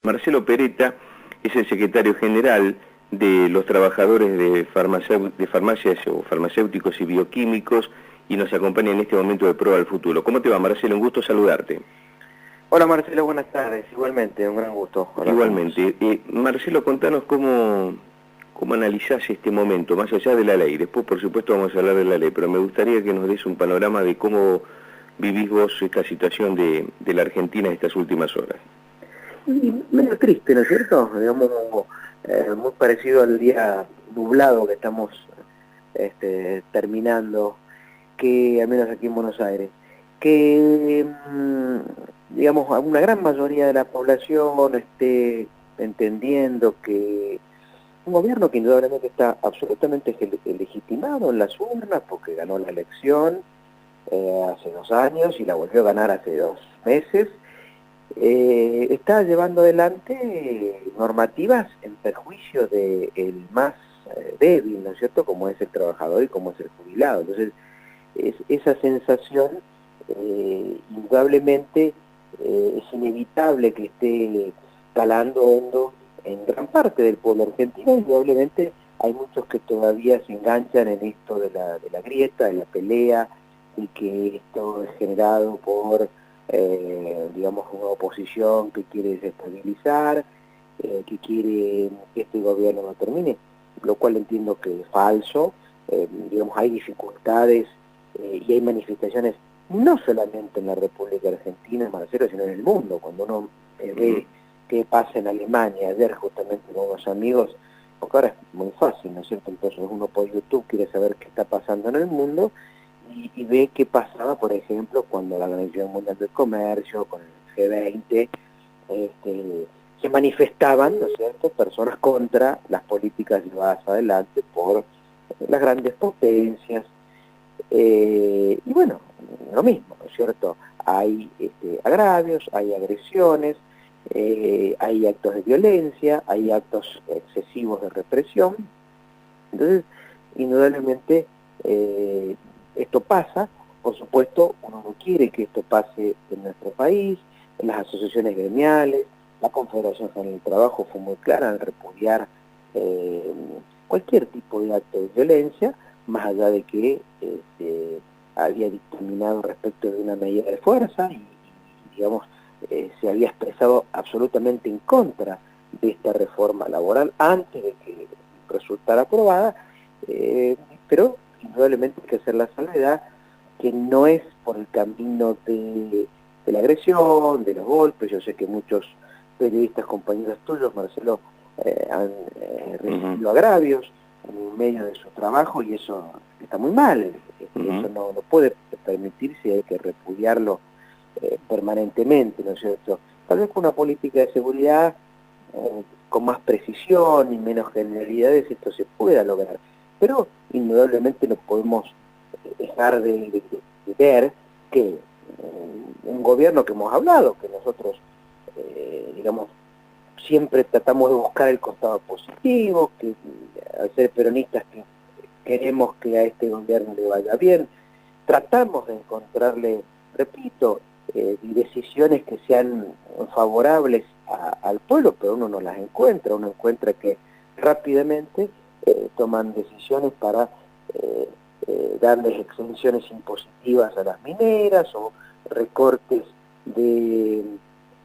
Marcelo Peretta es el secretario general de los trabajadores de farmacias o farmacéuticos y bioquímicos y nos acompaña en este momento de Prueba al Futuro. ¿Cómo te va, Marcelo? Un gusto saludarte. Hola Marcelo, buenas tardes. Igualmente, un gran gusto. Igualmente. Marcelo, contanos cómo analizás este momento, más allá de la ley. Después, por supuesto, vamos a hablar de la ley, pero me gustaría que nos des un panorama de cómo vivís vos esta situación de la Argentina en estas últimas horas. Y medio triste, ¿no es cierto? Digamos, muy parecido al día nublado que estamos terminando, que al menos aquí en Buenos Aires, que digamos, una gran mayoría de la población esté entendiendo que un gobierno que indudablemente está absolutamente legitimado en las urnas porque ganó la elección hace 2 años y la volvió a ganar hace 2 meses, está llevando adelante normativas en perjuicio del más débil, ¿no es cierto?, como es el trabajador y como es el jubilado. Entonces, esa sensación, indudablemente, es inevitable que esté calando hondo en gran parte del pueblo argentino. Indudablemente hay muchos que todavía se enganchan en esto de la grieta, de la pelea, y que esto es generado por digamos, una oposición que quiere desestabilizar, que quiere que este gobierno no termine, lo cual entiendo que es falso. Digamos, hay dificultades y hay manifestaciones no solamente en la República Argentina, Marcelo, sino en el mundo. Cuando uno ve qué pasa en Alemania, ayer justamente con unos amigos, porque ahora es muy fácil, ¿no es cierto? Entonces uno por YouTube quiere saber qué está pasando en el mundo, y ve qué pasaba, por ejemplo, cuando la Organización Mundial del Comercio, con el G20, se manifestaban, ¿no es cierto?, personas contra las políticas llevadas adelante por las grandes potencias. Y bueno, lo mismo, ¿no es cierto? Hay agravios, hay agresiones, hay actos de violencia, hay actos excesivos de represión. Entonces, indudablemente, esto pasa. Por supuesto, uno no quiere que esto pase en nuestro país. En las asociaciones gremiales, la Confederación General del Trabajo fue muy clara al repudiar cualquier tipo de acto de violencia, más allá de que había dictaminado respecto de una medida de fuerza y digamos, se había expresado absolutamente en contra de esta reforma laboral antes de que resultara aprobada, pero indudablemente hay que hacer la salvedad que no es por el camino de la agresión, de los golpes. Yo sé que muchos periodistas, compañeros tuyos, Marcelo, han recibido agravios en medio de su trabajo, y eso está muy mal. Eso no puede permitirse, hay que repudiarlo permanentemente, ¿no es cierto? Tal vez con una política de seguridad con más precisión y menos generalidades esto se pueda lograr, pero indudablemente no podemos dejar de ver que un gobierno que hemos hablado, que nosotros digamos siempre tratamos de buscar el costado positivo, que al ser peronistas que queremos que a este gobierno le vaya bien, tratamos de encontrarle, repito, decisiones que sean favorables al pueblo, pero uno no las encuentra. Uno encuentra que rápidamente toman decisiones para darles exenciones impositivas a las mineras, o recortes de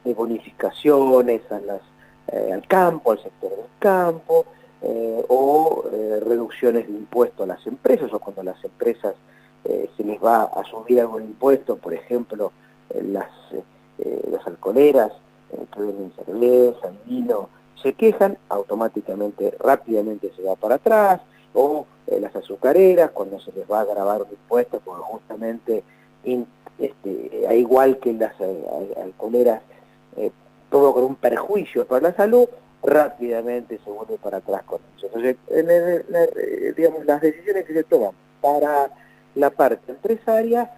bonificaciones al campo, al sector del campo, o reducciones de impuestos a las empresas, o cuando las empresas se les va a subir algún impuesto, por ejemplo, las alcoholeras que venden cerveza, vino, se quejan, automáticamente, rápidamente se va para atrás, o las azucareras, cuando se les va a grabar un impuesto, porque justamente, a igual que las alcoholeras, todo con un perjuicio para la salud, rápidamente se vuelve para atrás con eso. Entonces, digamos, las decisiones que se toman para la parte empresaria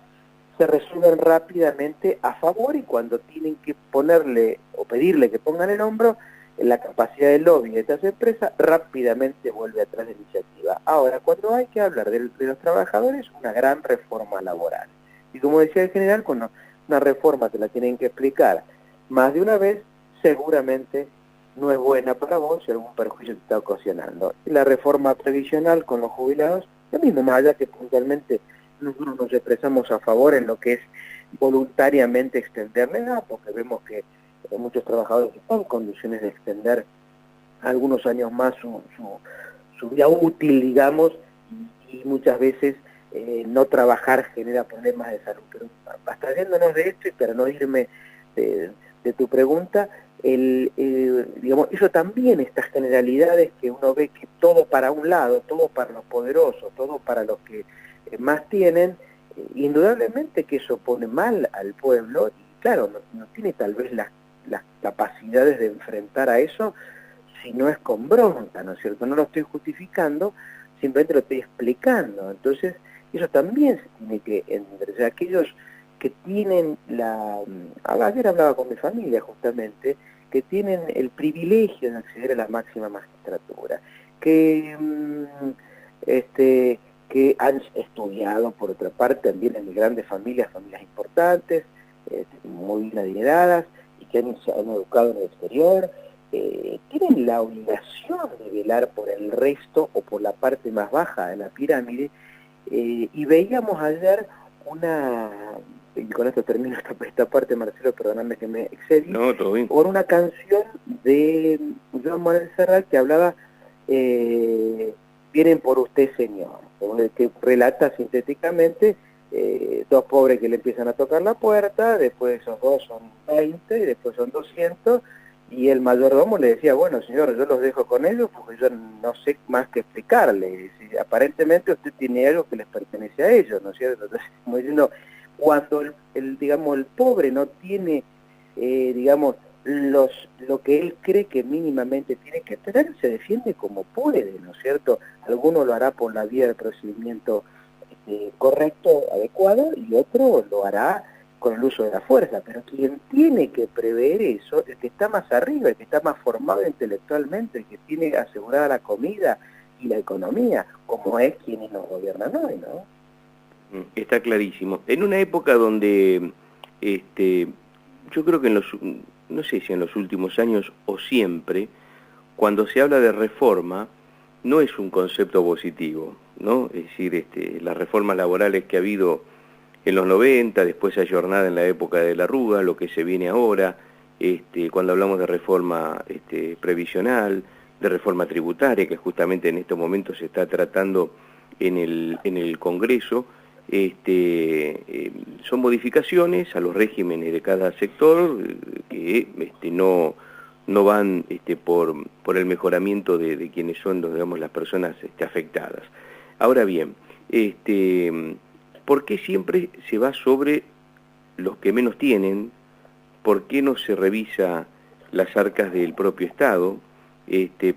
se resuelven rápidamente a favor, y cuando tienen que ponerle o pedirle que pongan el hombro, la capacidad de lobby de estas empresas rápidamente vuelve atrás de la iniciativa. Ahora, cuando hay que hablar de los trabajadores, una gran reforma laboral. Y como decía el general, cuando una reforma te la tienen que explicar más de una vez, seguramente no es buena para vos y algún perjuicio te está ocasionando. La reforma previsional con los jubilados, lo mismo, más allá que puntualmente nosotros nos expresamos a favor en lo que es voluntariamente extender la edad, porque vemos que muchos trabajadores están en condiciones de extender algunos años más su vida útil, digamos, y muchas veces no trabajar genera problemas de salud. Pero abstrayéndonos de esto y para no irme de tu pregunta, digamos, eso también, estas generalidades que uno ve que todo para un lado, todo para los poderosos, todo para los que más tienen, indudablemente que eso pone mal al pueblo y claro, no tiene tal vez las capacidades de enfrentar a eso si no es con bronca, ¿no es cierto? No lo estoy justificando, simplemente lo estoy explicando. Entonces, eso también se tiene que entender. O sea, aquellos que tienen ayer hablaba con mi familia justamente, que tienen el privilegio de acceder a la máxima magistratura, que han estudiado, por otra parte, también en grandes familias importantes, muy bien adineradas, y que han educado en el exterior, tienen la obligación de velar por el resto o por la parte más baja de la pirámide, y veíamos ayer y con esto termino esta parte, Marcelo, perdóname que me excedí, No, todo bien. por una canción de Joan Manuel Serrat que hablaba vienen por usted, señor, que relata sintéticamente dos pobres que le empiezan a tocar la puerta, después esos dos son 20, y después son 200, y el mayordomo le decía, bueno, señor, yo los dejo con ellos porque yo no sé más que explicarle. Aparentemente usted tiene algo que les pertenece a ellos, ¿no es cierto? Entonces, como diciendo, cuando digamos, el pobre no tiene, digamos, lo que él cree que mínimamente tiene que tener, se defiende como puede, ¿no es cierto? Alguno lo hará por la vía del procedimiento correcto, adecuado, y otro lo hará con el uso de la fuerza, pero quien tiene que prever eso, el que está más arriba, el que está más formado intelectualmente, el que tiene asegurada la comida y la economía, como es quienes nos gobiernan hoy, ¿no? Está clarísimo. En una época donde, yo creo que no sé si en los últimos años o siempre, cuando se habla de reforma, no es un concepto positivo, ¿no? Es decir, las reformas laborales que ha habido en los 90, después ayornada en la época de la Rúa, lo que se viene ahora, cuando hablamos de reforma previsional, de reforma tributaria, que justamente en estos momentos se está tratando en el Congreso, son modificaciones a los regímenes de cada sector que no van por el mejoramiento de quienes son, digamos, las personas afectadas. Ahora bien, ¿por qué siempre se va sobre los que menos tienen? ¿Por qué no se revisa las arcas del propio Estado?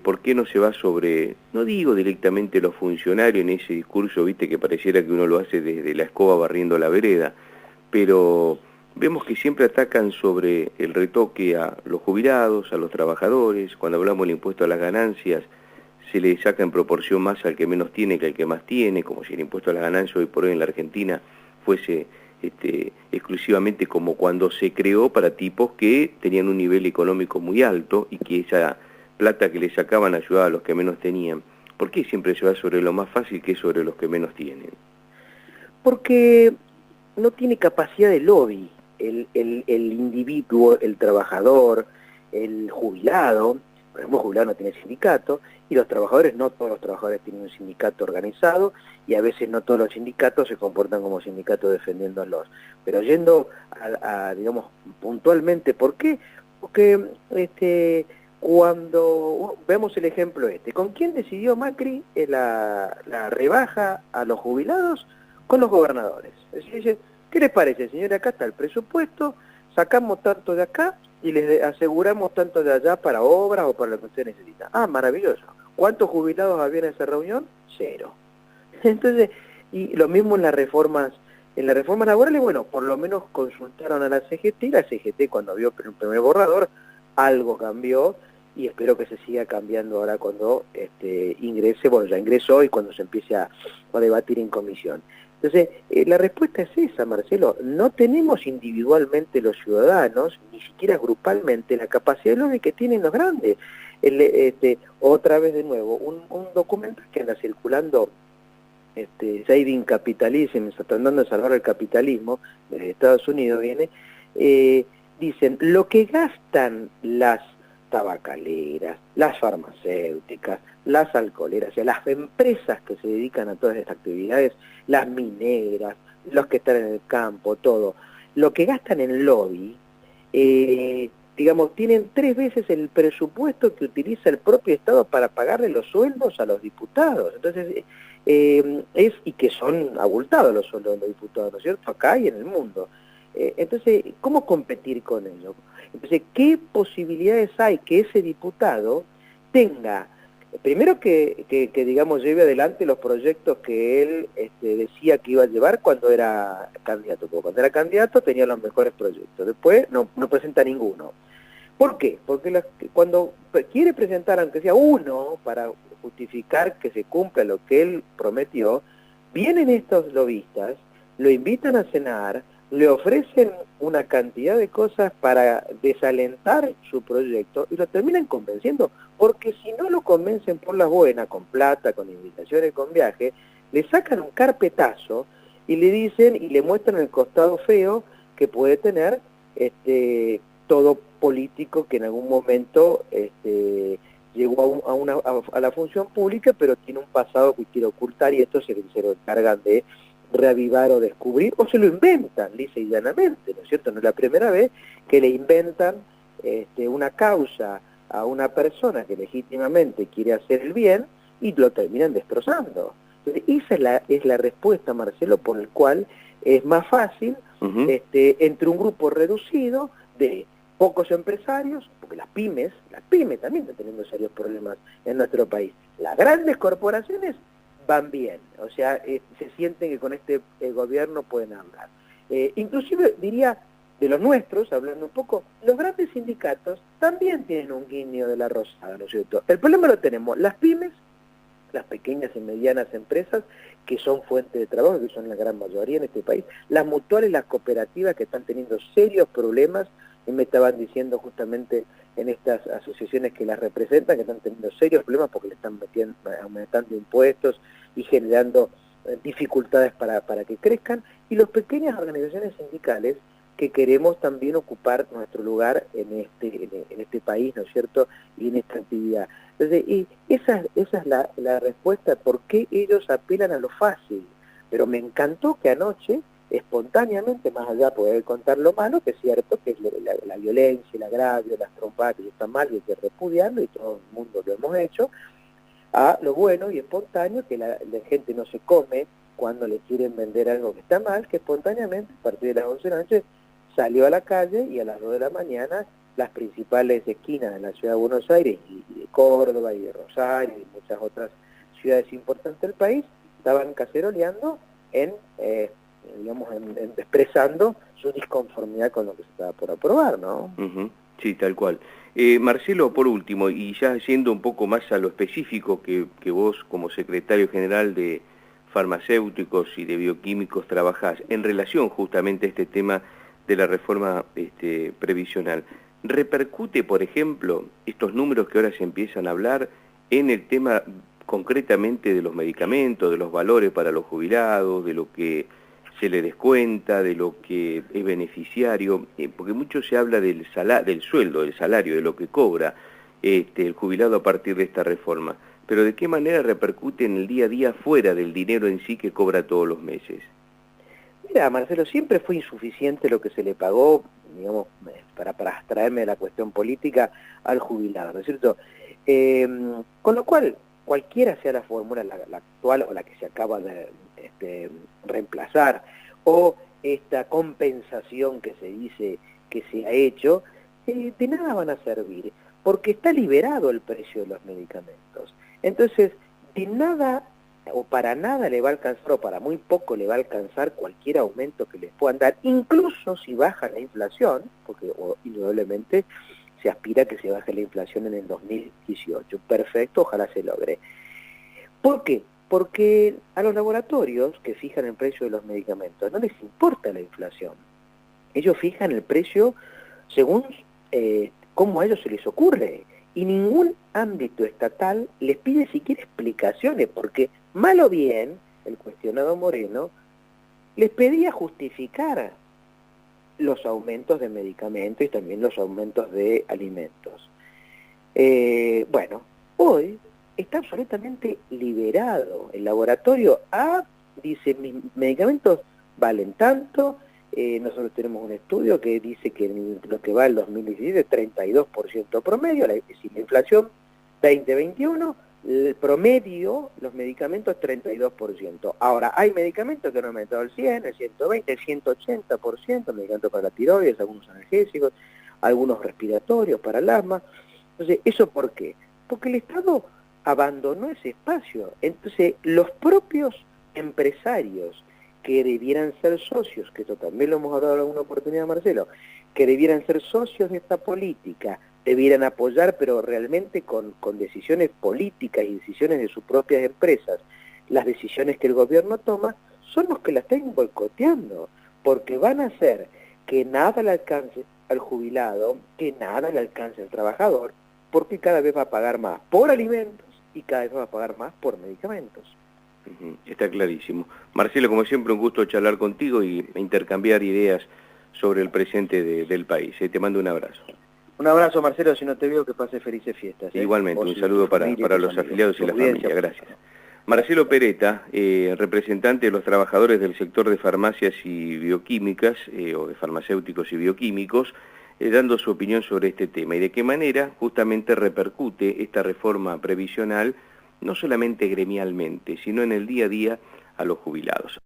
¿Por qué no se va sobre, no digo directamente los funcionarios en ese discurso, viste, que pareciera que uno lo hace desde la escoba barriendo la vereda, pero vemos que siempre atacan sobre el retoque a los jubilados, a los trabajadores? Cuando hablamos del impuesto a las ganancias, se le saca en proporción más al que menos tiene que al que más tiene, como si el impuesto a las ganancias hoy por hoy en la Argentina fuese exclusivamente como cuando se creó para tipos que tenían un nivel económico muy alto y que esa plata que le sacaban ayudaba a los que menos tenían. ¿Por qué siempre se va sobre lo más fácil que sobre los que menos tienen? Porque no tiene capacidad de lobby el individuo, el trabajador, el jubilado. Por ejemplo, el jubilado no tiene sindicato, y los trabajadores, no todos los trabajadores tienen un sindicato organizado, y a veces no todos los sindicatos se comportan como sindicatos defendiéndolos. Pero yendo digamos, puntualmente, ¿por qué? Porque cuando vemos el ejemplo ¿con quién decidió Macri la rebaja a los jubilados? Con los gobernadores. Es decir, dice, ¿qué les parece, señora? Acá está el presupuesto, sacamos tanto de acá y les aseguramos tanto de allá para obras o para lo que usted necesita. Ah, maravilloso. ¿Cuántos jubilados había en esa reunión? 0. Entonces, y lo mismo en las reformas laborales, bueno, por lo menos consultaron a la CGT, y la CGT cuando vio el primer borrador, algo cambió, y espero que se siga cambiando ahora cuando ingrese, bueno, ya ingresó, y cuando se empiece a debatir en comisión. Entonces, la respuesta es esa, Marcelo. No tenemos individualmente los ciudadanos, ni siquiera grupalmente, la capacidad de lobby que tienen los grandes. Otra vez de nuevo, un documento que anda circulando, Saving Capitalism, tratando de salvar el capitalismo, de Estados Unidos viene, dicen, lo que gastan las tabacaleras, las farmacéuticas, las alcoholeras, o sea, las empresas que se dedican a todas estas actividades, las mineras, los que están en el campo, todo, lo que gastan en lobby, digamos, tienen 3 veces el presupuesto que utiliza el propio Estado para pagarle los sueldos a los diputados. Entonces, y que son abultados los sueldos de los diputados, ¿no es cierto?, acá y en el mundo. Entonces, ¿cómo competir con ello? Entonces, ¿qué posibilidades hay que ese diputado tenga, primero que digamos, lleve adelante los proyectos que él decía que iba a llevar cuando era candidato? Porque cuando era candidato tenía los mejores proyectos, después no presenta ninguno. ¿Por qué? Porque cuando quiere presentar, aunque sea uno, para justificar que se cumpla lo que él prometió, vienen estos lobistas, lo invitan a cenar, le ofrecen una cantidad de cosas para desalentar su proyecto y lo terminan convenciendo, porque si no lo convencen por las buenas, con plata, con invitaciones, con viaje, le sacan un carpetazo y le dicen y le muestran el costado feo que puede tener todo político que en algún momento llegó a la función pública, pero tiene un pasado que quiere ocultar, y esto se lo encargan de reavivar o descubrir, o se lo inventan lisa y llanamente, ¿no es cierto? No es la primera vez que le inventan una causa a una persona que legítimamente quiere hacer el bien y lo terminan destrozando. Entonces, esa es la respuesta, Marcelo, por el cual es más fácil, entre un grupo reducido de pocos empresarios, porque las pymes también están teniendo serios problemas en nuestro país. Las grandes corporaciones van bien, o sea, se sienten que con este gobierno pueden hablar. Inclusive, diría, de los nuestros, hablando un poco, los grandes sindicatos también tienen un guiño de la rosada, ¿no es cierto? El problema lo tenemos las pymes, las pequeñas y medianas empresas, que son fuente de trabajo, que son la gran mayoría en este país, las mutuales, las cooperativas, que están teniendo serios problemas, y me estaban diciendo justamente en estas asociaciones que las representan, que están teniendo serios problemas porque le están aumentando impuestos y generando dificultades para que crezcan, y las pequeñas organizaciones sindicales que queremos también ocupar nuestro lugar en este país, ¿no es cierto?, y en esta actividad. Entonces, y esa es la respuesta, por qué ellos apelan a lo fácil. Pero me encantó que anoche, espontáneamente, más allá de poder contar lo malo, que es cierto que es la violencia, el agravio, las trompadas que están mal y hay que repudiarlo, y todo el mundo lo hemos hecho, a lo bueno y espontáneo, que la gente no se come cuando le quieren vender algo que está mal, que espontáneamente, a partir de las 11 de la noche, salió a la calle, y a las 2 de la mañana las principales esquinas de la ciudad de Buenos Aires y de Córdoba y de Rosario y muchas otras ciudades importantes del país estaban caceroleando expresando su disconformidad con lo que se estaba por aprobar, ¿no? Sí, tal cual. Marcelo, por último, y ya yendo un poco más a lo específico que vos como secretario general de farmacéuticos y de bioquímicos trabajás en relación justamente a este tema de la reforma previsional, ¿repercute, por ejemplo, estos números que ahora se empiezan a hablar en el tema concretamente de los medicamentos, de los valores para los jubilados, de lo que se le descuenta, de lo que es beneficiario? Porque mucho se habla del sueldo, del salario, de lo que cobra el jubilado a partir de esta reforma, pero ¿de qué manera repercute en el día a día fuera del dinero en sí que cobra todos los meses? Mira, Marcelo, siempre fue insuficiente lo que se le pagó, digamos, para abstraerme de la cuestión política, al jubilado, ¿no es cierto? Con lo cual, cualquiera sea la fórmula, la actual o la que se acaba de reemplazar, o esta compensación que se dice que se ha hecho, de nada van a servir, porque está liberado el precio de los medicamentos. Entonces, de nada o para nada le va a alcanzar, o para muy poco le va a alcanzar cualquier aumento que les puedan dar, incluso si baja la inflación, porque indudablemente se aspira a que se baje la inflación en el 2018. Perfecto, ojalá se logre. ¿Por qué? Porque a los laboratorios que fijan el precio de los medicamentos no les importa la inflación. Ellos fijan el precio según cómo a ellos se les ocurre. Y ningún ámbito estatal les pide siquiera explicaciones, porque mal o bien, el cuestionado Moreno les pedía justificar los aumentos de medicamentos y también los aumentos de alimentos. Bueno, hoy está absolutamente liberado el laboratorio. Dice, mis medicamentos valen tanto. Nosotros tenemos un estudio que dice que en lo que va el 2017, 32% promedio, si la inflación 2021, el promedio, los medicamentos 32%. Ahora, hay medicamentos que han aumentado el 100, el 120, el 180%, medicamentos para la tiroides, algunos analgésicos, algunos respiratorios para el asma. Entonces, ¿eso por qué? Porque el Estado abandonó ese espacio. Entonces, los propios empresarios que debieran ser socios, que esto también lo hemos hablado en alguna oportunidad, Marcelo, que debieran ser socios de esta política, debieran apoyar, pero realmente con decisiones políticas y decisiones de sus propias empresas, las decisiones que el gobierno toma, son los que la están boicoteando, porque van a hacer que nada le alcance al jubilado, que nada le alcance al trabajador, porque cada vez va a pagar más por alimentos y cada vez va a pagar más por medicamentos. Está clarísimo. Marcelo, como siempre, un gusto charlar contigo y intercambiar ideas sobre el presente del país. Te mando un abrazo. Un abrazo, Marcelo, si no te veo, que pase felices fiestas. Igualmente, un saludo para los afiliados y la familia. Gracias. Marcelo Peretta, representante de los trabajadores del sector de farmacias y bioquímicas, o de farmacéuticos y bioquímicos, dando su opinión sobre este tema y de qué manera justamente repercute esta reforma previsional no solamente gremialmente, sino en el día a día a los jubilados.